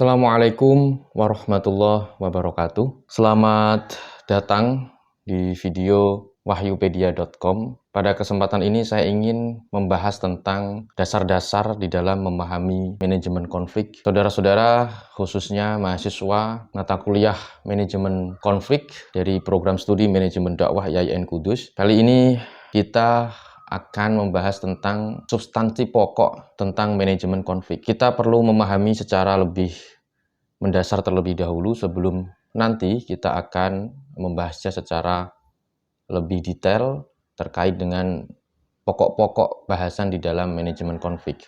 Assalamualaikum warahmatullahi wabarakatuh. Selamat datang di video wahyupedia.com. Pada kesempatan ini saya ingin membahas tentang dasar-dasar di dalam memahami manajemen konflik. Saudara-saudara, khususnya mahasiswa mata kuliah manajemen konflik dari program studi manajemen dakwah IAIN Kudus. Kali ini kita akan membahas tentang substansi pokok tentang manajemen konflik. Kita perlu memahami secara lebih mendasar terlebih dahulu sebelum nanti kita akan membahasnya secara lebih detail terkait dengan pokok-pokok bahasan di dalam manajemen konflik.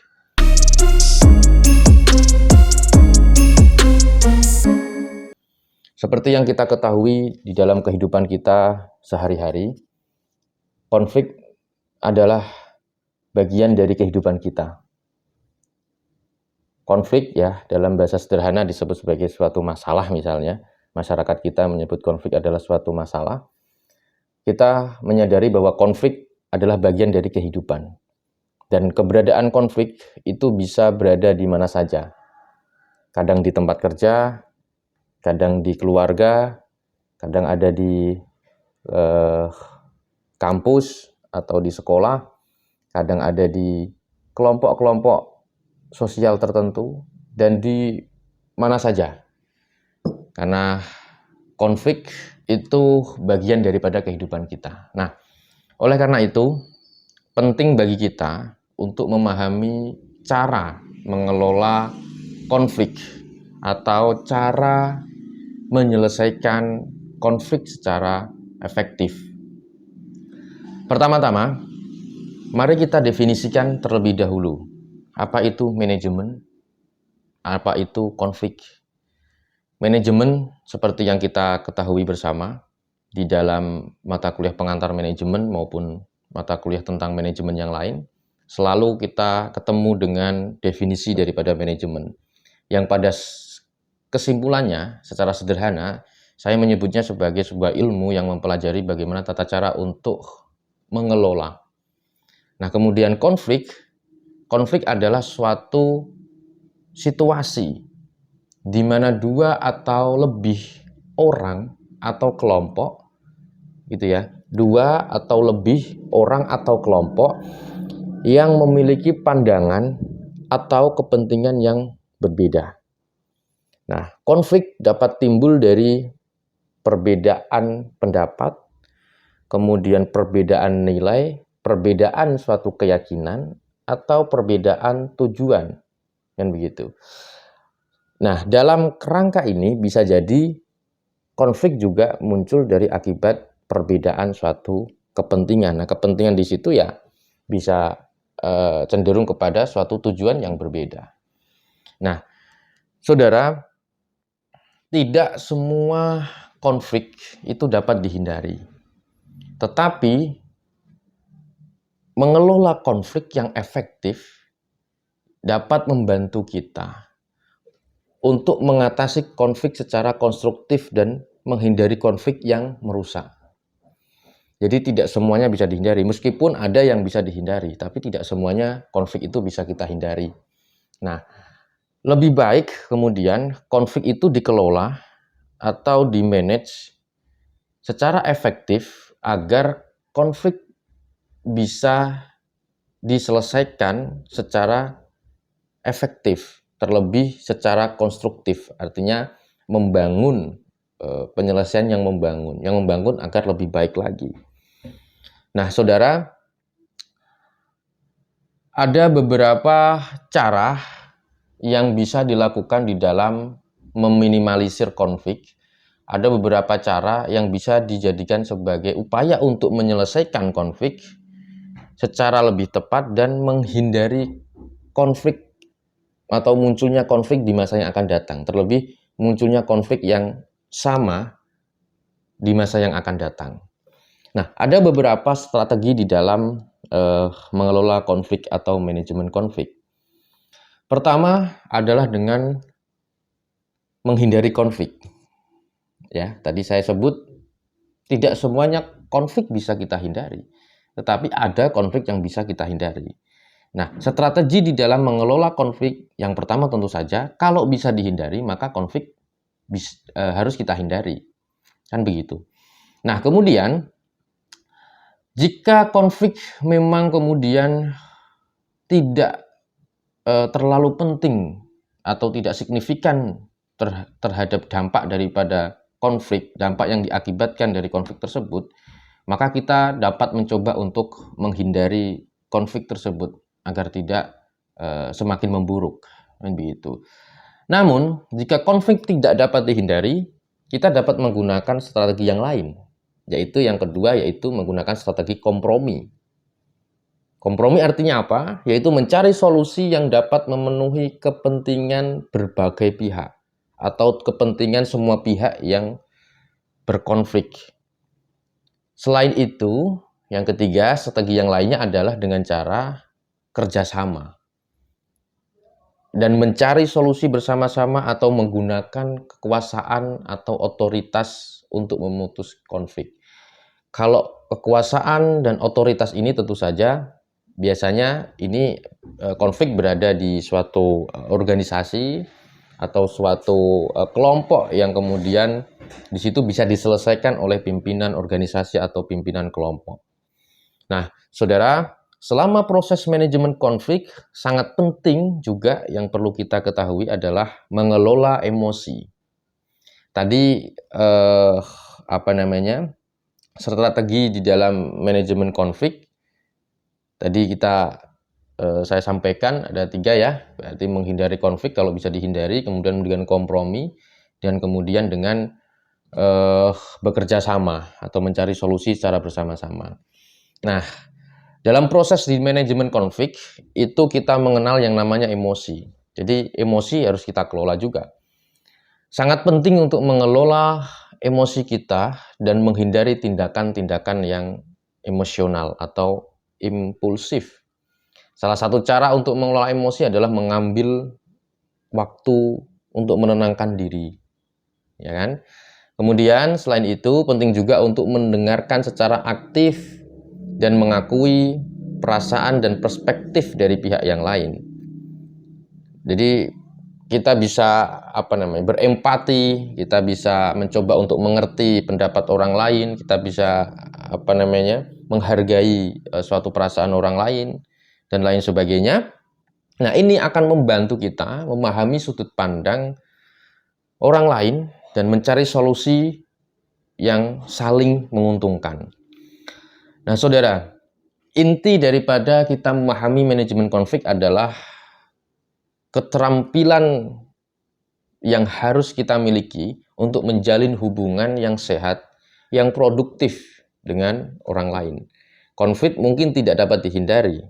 Seperti yang kita ketahui di dalam kehidupan kita sehari-hari, konflik adalah bagian dari kehidupan kita. Konflik ya dalam bahasa sederhana disebut sebagai suatu masalah misalnya. Masyarakat kita menyebut konflik adalah suatu masalah. Kita menyadari bahwa konflik adalah bagian dari kehidupan. Dan keberadaan konflik itu bisa berada di mana saja. Kadang di tempat kerja, kadang di keluarga, kadang ada di kampus atau di sekolah, kadang ada di kelompok-kelompok sosial tertentu, dan di mana saja. Karena konflik itu bagian daripada kehidupan kita. Nah, oleh karena itu, penting bagi kita untuk memahami cara mengelola konflik atau cara menyelesaikan konflik secara efektif. Pertama-tama, mari kita definisikan terlebih dahulu. Apa itu manajemen? Apa itu konflik? Manajemen seperti yang kita ketahui bersama di dalam mata kuliah pengantar manajemen maupun mata kuliah tentang manajemen yang lain, selalu kita ketemu dengan definisi daripada manajemen. Yang pada kesimpulannya secara sederhana, saya menyebutnya sebagai sebuah ilmu yang mempelajari bagaimana tata cara untuk mengelola. Nah, kemudian konflik adalah suatu situasi di mana dua atau lebih orang atau kelompok, gitu ya, dua atau lebih orang atau kelompok yang memiliki pandangan atau kepentingan yang berbeda. Nah, konflik dapat timbul dari perbedaan pendapat, kemudian perbedaan nilai, perbedaan suatu keyakinan, atau perbedaan tujuan, kan begitu. Nah, dalam kerangka ini bisa jadi konflik juga muncul dari akibat perbedaan suatu kepentingan. Nah, kepentingan di situ ya bisa cenderung kepada suatu tujuan yang berbeda. Nah, saudara, tidak semua konflik itu dapat dihindari. Tetapi mengelola konflik yang efektif dapat membantu kita untuk mengatasi konflik secara konstruktif dan menghindari konflik yang merusak. Jadi tidak semuanya bisa dihindari, meskipun ada yang bisa dihindari, tapi tidak semuanya konflik itu bisa kita hindari. Nah, lebih baik kemudian konflik itu dikelola atau di-manage secara efektif agar konflik bisa diselesaikan secara efektif, terlebih secara konstruktif, artinya membangun penyelesaian yang membangun agar lebih baik lagi. Nah, saudara, ada beberapa cara yang bisa dilakukan di dalam meminimalisir konflik. Ada beberapa cara yang bisa dijadikan sebagai upaya untuk menyelesaikan konflik secara lebih tepat dan menghindari konflik atau munculnya konflik di masa yang akan datang, terlebih munculnya konflik yang sama di masa yang akan datang. Nah, ada beberapa strategi di dalam mengelola konflik atau manajemen konflik. Pertama adalah dengan menghindari konflik. Ya, tadi saya sebut tidak semuanya konflik bisa kita hindari, tetapi ada konflik yang bisa kita hindari. Nah, strategi di dalam mengelola konflik yang pertama tentu saja, kalau bisa dihindari, maka konflik harus kita hindari. Kan begitu. Nah, kemudian, jika konflik memang kemudian tidak terlalu penting atau tidak signifikan terhadap dampak daripada konflik, dampak yang diakibatkan dari konflik tersebut, maka kita dapat mencoba untuk menghindari konflik tersebut agar tidak semakin memburuk. Begitu. Namun, jika konflik tidak dapat dihindari, kita dapat menggunakan strategi yang lain, yaitu yang kedua, yaitu menggunakan strategi kompromi. Kompromi artinya apa? Yaitu mencari solusi yang dapat memenuhi kepentingan berbagai pihak atau kepentingan semua pihak yang berkonflik. Selain itu, yang ketiga, strategi yang lainnya adalah dengan cara kerjasama dan mencari solusi bersama-sama atau menggunakan kekuasaan atau otoritas untuk memutus konflik. Kalau kekuasaan dan otoritas ini tentu saja biasanya ini konflik berada di suatu organisasi atau suatu kelompok yang kemudian di situ bisa diselesaikan oleh pimpinan organisasi atau pimpinan kelompok. Nah, saudara, selama proses manajemen konflik sangat penting juga yang perlu kita ketahui adalah mengelola emosi. Tadi strategi di dalam manajemen konflik tadi saya sampaikan ada 3 ya, berarti menghindari konflik kalau bisa dihindari, kemudian dengan kompromi, dan kemudian dengan bekerja sama atau mencari solusi secara bersama-sama. Nah, dalam proses di manajemen konflik itu kita mengenal yang namanya emosi. Jadi emosi harus kita kelola juga. Sangat penting untuk mengelola emosi kita dan menghindari tindakan-tindakan yang emosional atau impulsif. Salah satu cara untuk mengelola emosi adalah mengambil waktu untuk menenangkan diri, ya kan? Kemudian selain itu penting juga untuk mendengarkan secara aktif dan mengakui perasaan dan perspektif dari pihak yang lain. Jadi kita bisa berempati, kita bisa mencoba untuk mengerti pendapat orang lain, kita bisa menghargai suatu perasaan orang lain dan lain sebagainya. Nah, ini akan membantu kita memahami sudut pandang orang lain dan mencari solusi yang saling menguntungkan. Nah, saudara, inti daripada kita memahami manajemen konflik adalah keterampilan yang harus kita miliki untuk menjalin hubungan yang sehat, yang produktif dengan orang lain. Konflik mungkin tidak dapat dihindari,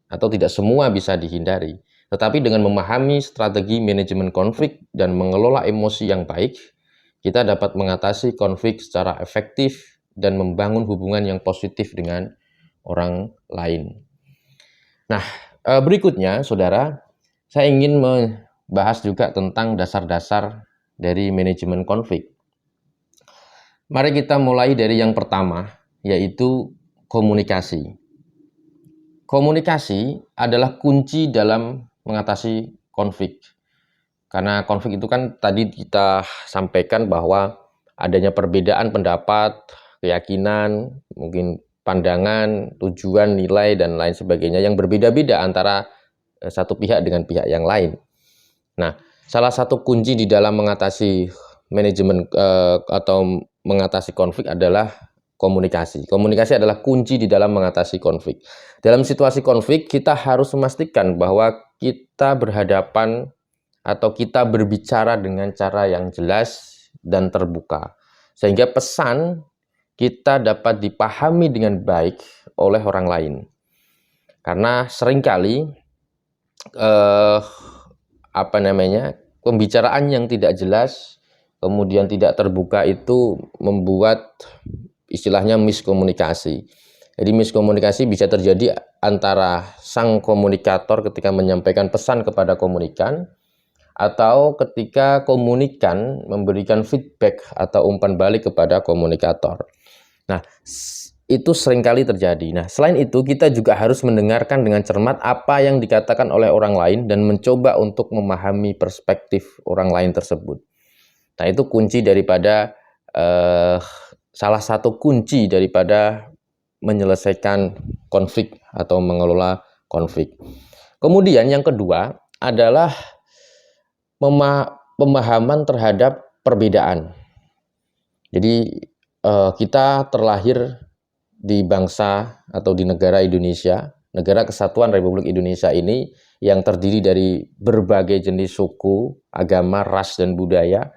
atau tidak semua bisa dihindari. Tetapi dengan memahami strategi manajemen konflik dan mengelola emosi yang baik, kita dapat mengatasi konflik secara efektif dan membangun hubungan yang positif dengan orang lain. Nah, berikutnya, saudara, saya ingin membahas juga tentang dasar-dasar dari manajemen konflik. Mari kita mulai dari yang pertama, yaitu komunikasi. Komunikasi adalah kunci dalam mengatasi konflik. Karena konflik itu kan tadi kita sampaikan bahwa adanya perbedaan pendapat, keyakinan, mungkin pandangan, tujuan, nilai, dan lain sebagainya yang berbeda-beda antara satu pihak dengan pihak yang lain. Nah, salah satu kunci di dalam mengatasi manajemen atau mengatasi konflik adalah komunikasi. Komunikasi adalah kunci di dalam mengatasi konflik. Dalam situasi konflik, kita harus memastikan bahwa kita berhadapan atau kita berbicara dengan cara yang jelas dan terbuka, sehingga pesan kita dapat dipahami dengan baik oleh orang lain. Karena seringkali pembicaraan yang tidak jelas, kemudian tidak terbuka itu membuat istilahnya miskomunikasi. Jadi miskomunikasi bisa terjadi antara sang komunikator ketika menyampaikan pesan kepada komunikan, atau ketika komunikan memberikan feedback atau umpan balik kepada komunikator. Nah, itu seringkali terjadi. Nah, selain itu kita juga harus mendengarkan dengan cermat apa yang dikatakan oleh orang lain dan mencoba untuk memahami perspektif orang lain tersebut. Nah, itu kunci daripada salah satu kunci daripada menyelesaikan konflik atau mengelola konflik. Kemudian yang kedua adalah pemahaman terhadap perbedaan. Jadi kita terlahir di bangsa atau di negara Indonesia, negara kesatuan Republik Indonesia ini yang terdiri dari berbagai jenis suku, agama, ras, dan budaya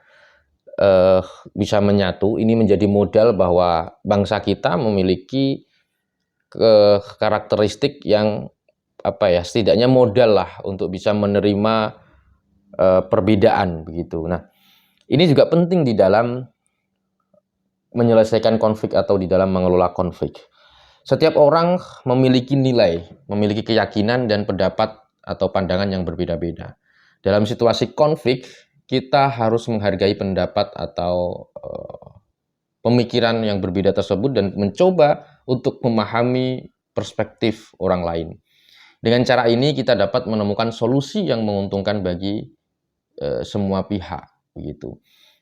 bisa menyatu. Ini menjadi modal bahwa bangsa kita memiliki karakteristik yang setidaknya modal lah untuk bisa menerima perbedaan begitu. Nah, ini juga penting di dalam menyelesaikan konflik atau di dalam mengelola konflik. Setiap orang memiliki nilai, memiliki keyakinan dan pendapat atau pandangan yang berbeda-beda. Dalam situasi konflik, kita harus menghargai pendapat atau pemikiran yang berbeda tersebut dan mencoba untuk memahami perspektif orang lain. Dengan cara ini kita dapat menemukan solusi yang menguntungkan bagi semua pihak, begitu.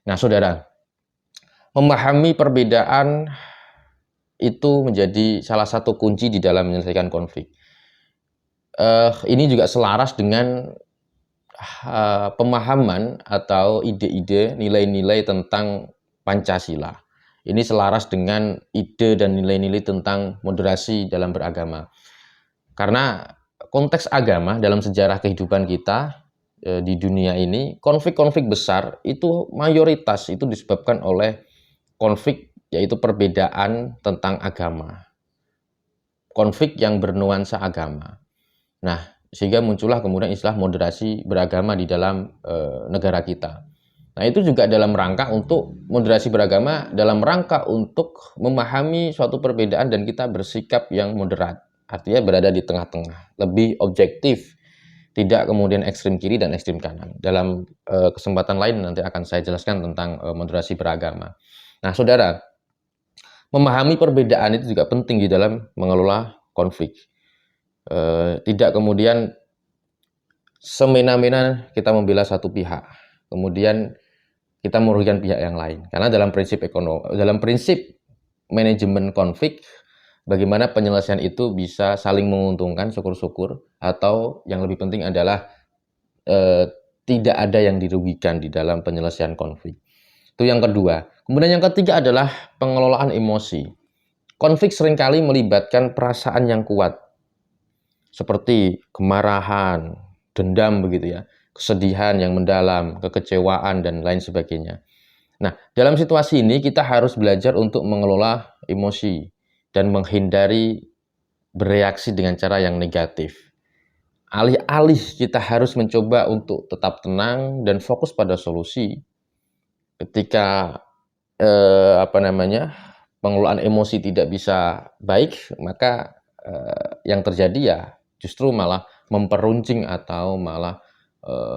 Nah, saudara, memahami perbedaan itu menjadi salah satu kunci di dalam menyelesaikan konflik. Ini juga selaras dengan pemahaman atau ide-ide nilai-nilai tentang Pancasila. Ini selaras dengan ide dan nilai-nilai tentang moderasi dalam beragama. Karena konteks agama dalam sejarah kehidupan kita di dunia ini, konflik-konflik besar itu mayoritas itu disebabkan oleh konflik, yaitu perbedaan tentang agama. Konflik yang bernuansa agama. Nah, sehingga muncullah kemudian istilah moderasi beragama di dalam negara kita. Nah, itu juga dalam rangka untuk moderasi beragama, dalam rangka untuk memahami suatu perbedaan dan kita bersikap yang moderat. Artinya berada di tengah-tengah, lebih objektif, tidak kemudian ekstrim kiri dan ekstrim kanan. Dalam kesempatan lain nanti akan saya jelaskan tentang moderasi beragama. Nah, saudara, memahami perbedaan itu juga penting di dalam mengelola konflik. Tidak kemudian semena-mena kita membela satu pihak, kemudian kita merugikan pihak yang lain. Karena dalam prinsip manajemen konflik, bagaimana penyelesaian itu bisa saling menguntungkan, syukur-syukur, atau yang lebih penting adalah tidak ada yang dirugikan di dalam penyelesaian konflik. Itu yang kedua. Kemudian yang ketiga adalah pengelolaan emosi. Konflik seringkali melibatkan perasaan yang kuat, seperti kemarahan, dendam begitu ya, kesedihan yang mendalam, kekecewaan, dan lain sebagainya. Nah, dalam situasi ini kita harus belajar untuk mengelola emosi dan menghindari bereaksi dengan cara yang negatif. Alih-alih kita harus mencoba untuk tetap tenang dan fokus pada solusi. Ketika pengelolaan emosi tidak bisa baik, maka yang terjadi ya justru malah memperuncing atau malah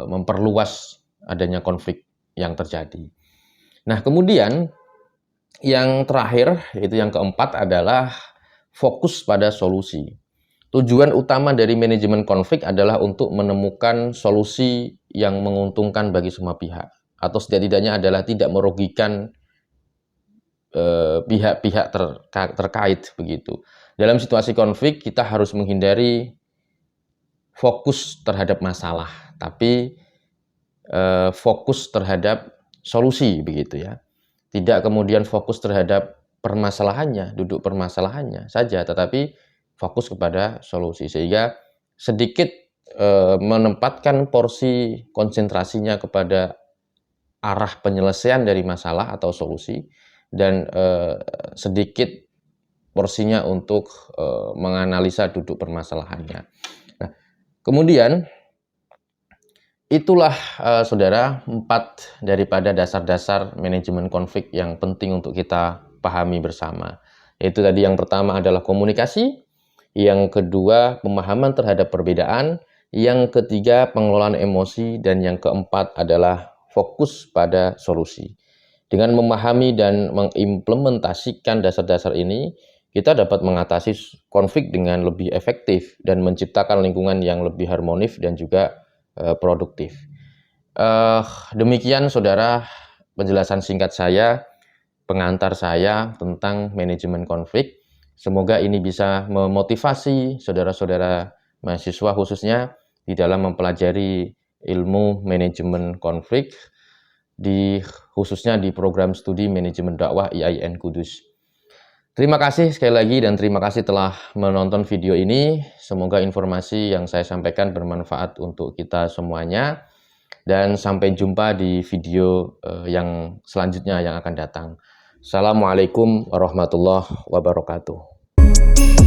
memperluas adanya konflik yang terjadi. Nah, kemudian yang terakhir, yaitu yang keempat, adalah fokus pada solusi. Tujuan utama dari manajemen konflik adalah untuk menemukan solusi yang menguntungkan bagi semua pihak, atau setidak-tidaknya adalah tidak merugikan pihak-pihak terkait begitu. Dalam situasi konflik kita harus menghindari fokus terhadap masalah, tapi fokus terhadap solusi begitu ya. Tidak kemudian fokus terhadap permasalahannya, duduk permasalahannya saja, tetapi fokus kepada solusi, sehingga sedikit menempatkan porsi konsentrasinya kepada arah penyelesaian dari masalah atau solusi, dan sedikit porsinya untuk menganalisa duduk permasalahannya. Nah, kemudian itulah saudara 4 daripada dasar-dasar manajemen konflik yang penting untuk kita pahami bersama. Yaitu tadi yang pertama adalah komunikasi, yang kedua pemahaman terhadap perbedaan, yang ketiga pengelolaan emosi, dan yang keempat adalah fokus pada solusi. Dengan memahami dan mengimplementasikan dasar-dasar ini, kita dapat mengatasi konflik dengan lebih efektif dan menciptakan lingkungan yang lebih harmonis dan juga produktif. Demikian saudara penjelasan singkat saya, pengantar saya tentang manajemen konflik. Semoga ini bisa memotivasi saudara-saudara mahasiswa khususnya di dalam mempelajari ilmu manajemen konflik, khususnya di program studi manajemen dakwah IAIN Kudus. Terima kasih sekali lagi dan terima kasih telah menonton video ini. Semoga informasi yang saya sampaikan bermanfaat untuk kita semuanya. Dan sampai jumpa di video yang selanjutnya yang akan datang. Assalamualaikum warahmatullahi wabarakatuh.